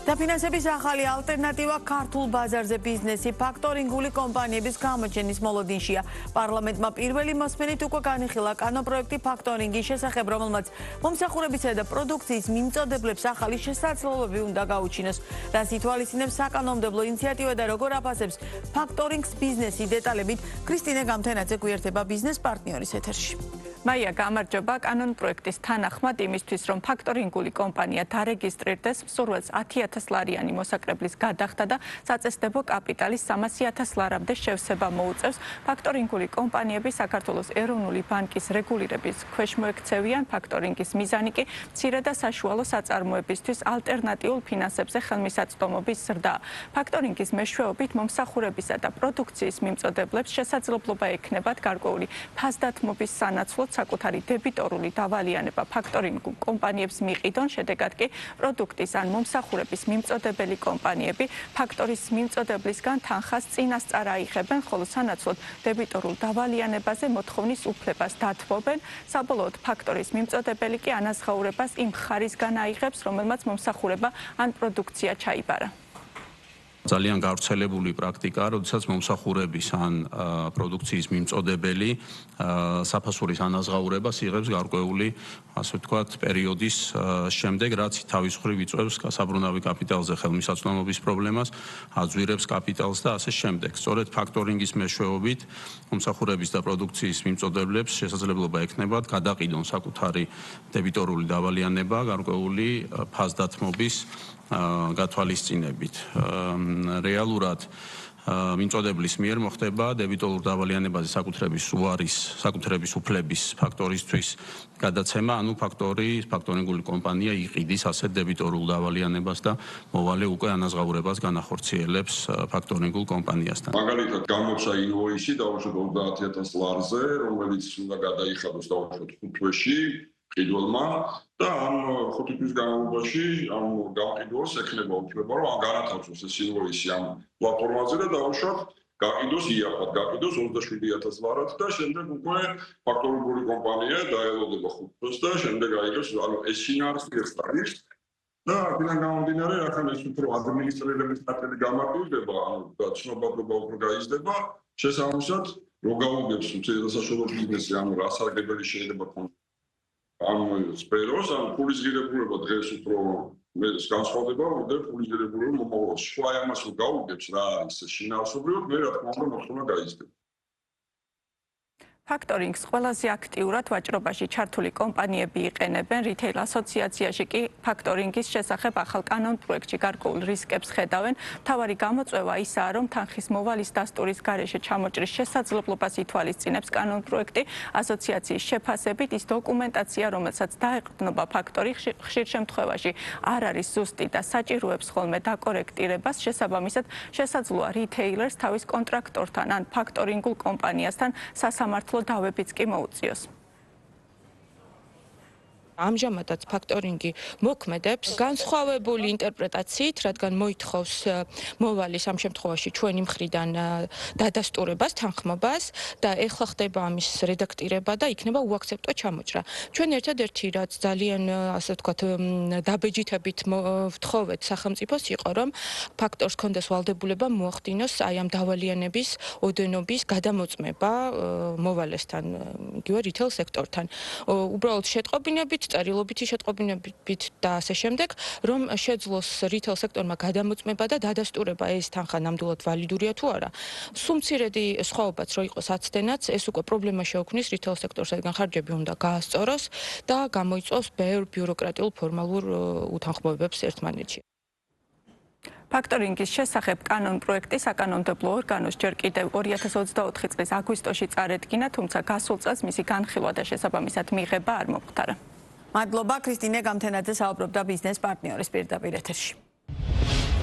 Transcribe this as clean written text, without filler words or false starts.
დაფინანსების ახალი ალტერნატივა ქართულ ბაზარზე ბიზნესი ფაქტორინგული კომპანიების გამოჩენის მოლოდინშია. პარლამენტმა პირველი მოსმენით უკვე განიხილა კანონპროექტი ფაქტორინგის შესახებ, რომელმაც მომსახურებისა და პროდუქციის მიმწოდებლებს ახალი შესაძლებლობები უნდა გაუჩინოს. რას ითვალისწინებს საკანონმდებლო ინიციატივა და როგორ აფასებს ფაქტორინგს ბიზნესი დეტალებით ქრისტინე გამთენაძე გვიერთება ბიზნეს პარტნიორის ეთერში. მაია, გამარჯობა. კანონპროექტის თანახმად იმისთვის, რომ ფაქტორინგული კომპანია დარეგისტრირდეს, მსურველს 10,000 ლარიანი მოსაკრებლის გადახდა და საწესდებო კაპიტალის 300,000 ლარამდე შევსება მოუწევს. ფაქტორინგული კომპანიები საქართველოს ეროვნული ბანკის რეგულირების ქვეშ მოექცევიან. ფაქტორინგის მიზანი კი მცირე და საშუალო საწარმოებისთვის ალტერნატიულ ფინანსებზე ხელმისაწვდომობის ზრდაა. ფაქტორინგის მეშვეობით მომსახურებისა და პროდუქციის მიმწოდებლებს შესაძლებლობა ექნებათ გარკვეული ფასდათმობის სანაცვლოდ საკუთარი დებიტორული დავალიანება ფაქტორინგულ კომპანიებს მიყიდონ, შედეგად კი პროდუქტის ან მომსახურების მიმწოდებელი კომპანიები ფაქტორის მიმწოდებლისგან თანხას წინასწარ აიღებენ, ხოლო სანაცვლოდ დებიტორულ დავალიანებაზე მოთხოვნის უფლებას დათმობენ. საბოლოოდ ფაქტორის მიმწოდებელი კი ანაზღაურებას იმ ხარისგან აიღებს, რომელმაც მომსახურება ან პროდუქცია ჩაიბარა. ძალიან გავრცელებული პრაქტიკაა, როდესაც მომსახურების ან პროდუქციის მიმწოდებელი საფასურის ანაზღაურებას იღებს გარკვეული, ასე ვთქვათ, პერიოდის შემდეგ, რაც თავის მხრივ იწვევს საბრუნავი კაპიტალზე ხელმისაწვდომობის პრობლემას, აძვირებს კაპიტალს და ასე შემდეგ. სწორედ ფაქტორინგის მეშვეობით მომსახურების და პროდუქციის მიმწოდებლებს შესაძლებლობა ექნებათ გადაყიდონ საკუთარი დებიტორული დავალიანება გარკვეული ფასდათმობის გათვალისწინებით. რეალურად მიმწოდებლის მიერ მოხდება დებიტორულ დავალიანებაზე საკუთრების უფლების ფაქტორისთვის გადაცემა, ანუ ფაქტორინგული კომპანია იყიდის ასეთ დებიტორულ დავალიანებას და მოვალე უკვე ანაზღაურებას განახორციელებს ფაქტორინგულ კომპანიასთან. მაგალითად, გამოცა ინვოისი დაუშვათ 30,000 ლარზე, რომელიც უნდა გადაიხადოს დაუშვათ 5 თვეში ყიდველმა და ამ 5 თვის განმავლობაში ამ გამყიდველს ექნება უფლება, რომ განათავსოს ეს ინვოისი ამ პლატფორმაზე და დაუშვათ გაყიდოს იაფად, გაყიდოს 27,000 ლარად და შემდეგ უკვე ფაქტორინგული კომპანია დაელოდება 5 თვეს და შემდეგ აიღებს, ანუ ეს შინაარსის არის და აქედან გამომდინარე, ახლა ეს უფრო ადმინისტრირების ნაწილი გამარტივდება, ანუ ცნობადობა უფრო გაიზრდება, შესაბამისად, რო გაუგებს მცირე და საშუალო ბიზნესი, ანუ რასარგებელი შეიძლება ქონდეს ამ სფეროს, ან ფულის ღირებულება დღეს უფრო განსხვავდება, ვიდრე ფულის ღირებულება მომავალში. სხვა ამას რო გაუგებს რა არის შინაარსობრივად, მე რა თქმა უნდა მოთხოვნა გაიზრდება. ფაქტორინგს ყველაზე აქტიურად ვაჭრობაში ჩართული კომპანიები იყენებენ. რიტეილ ასოციაციაში კი ფაქტორინგის შესახებ ახალ კანონპროექტში გარკვეულ რისკებს ხედავენ. მთავარი გამოწვევა ისაა, რომ თანხის მოვალის დასტურის გარეშე ჩამოჭრის შესაძლებლობას ითვალისწინებს კანონპროექტი. ასოციაციის შეფასებით ის დოკუმენტაცია, რომელსაც დაეყრდნობა ფაქტორი, ხშირ შემთხვევაში არ არის ზუსტი და საჭიროებს ხოლმე დაკორექტირებას. შესაბამისად, შესაძლოა რიტეილერს თავის კონტრაქტორთან ან ფაქტორინგულ კომპანიასთან სასამართლო დავებიც კი მოუწიოს. ამჟამადაც ფაქტორინგი მოქმედებს განსხვავებული ინტერპრეტაციით, რადგან მოითხოვს მოვალის ამ შემთხვევაში ჩვენი მხრიდან დადასტურებას, თანხმობას და ეხლა ხდება ამის რედაქტირება და იქნება უაქცეპტო ჩამოჭრა. ჩვენ ერთადერთი რაც ძალიან ასე ვთქვათ დაბეჯითებით ვთხოვეთ სახელმწიფოს იყო, რომ ფაქტორს ჰქონდეს ვალდებულება მოახდინოს აი ამ დავალიანების ოდენობის გადამოწმება მოვალესთან, იგივე რიტეილ სექტორთან. უბრალოდ შეტყობინებით წერილობითი შეტყობინებით და ასე შემდეგ, რომ შეძლოს რიტეილ სექტორმა გადამოწმება და დადასტურება ეს თანხა ნამდვილად ვალიდურია თუ არა. სულ მცირედი სხვაობაც რო იყოს აცდენაც, ეს უკვე პრობლემა შეუქმნის რიტეილ სექტორს, რადგან ხარჯები უნდა გაასწოროს და გამოიწვევს ბევრ ბიუროკრატიულ ფორმალურ უთანხმოებებს ერთმანეთში. ფაქტორინგის შესახებ კანონპროექტი საკანონმდებლო ორგანოს ჯერ კიდევ 2024 წლის აგვისტოში წარედგინა, თუმცა გასულ წელს მისი განხილვა და შესაბამისად მიღება არ მომხდარა. მადლობა, ქრისტინე გამთენაძე საუბრობდა ბიზნეს პარტნიორის პირდაპირ ეთერში.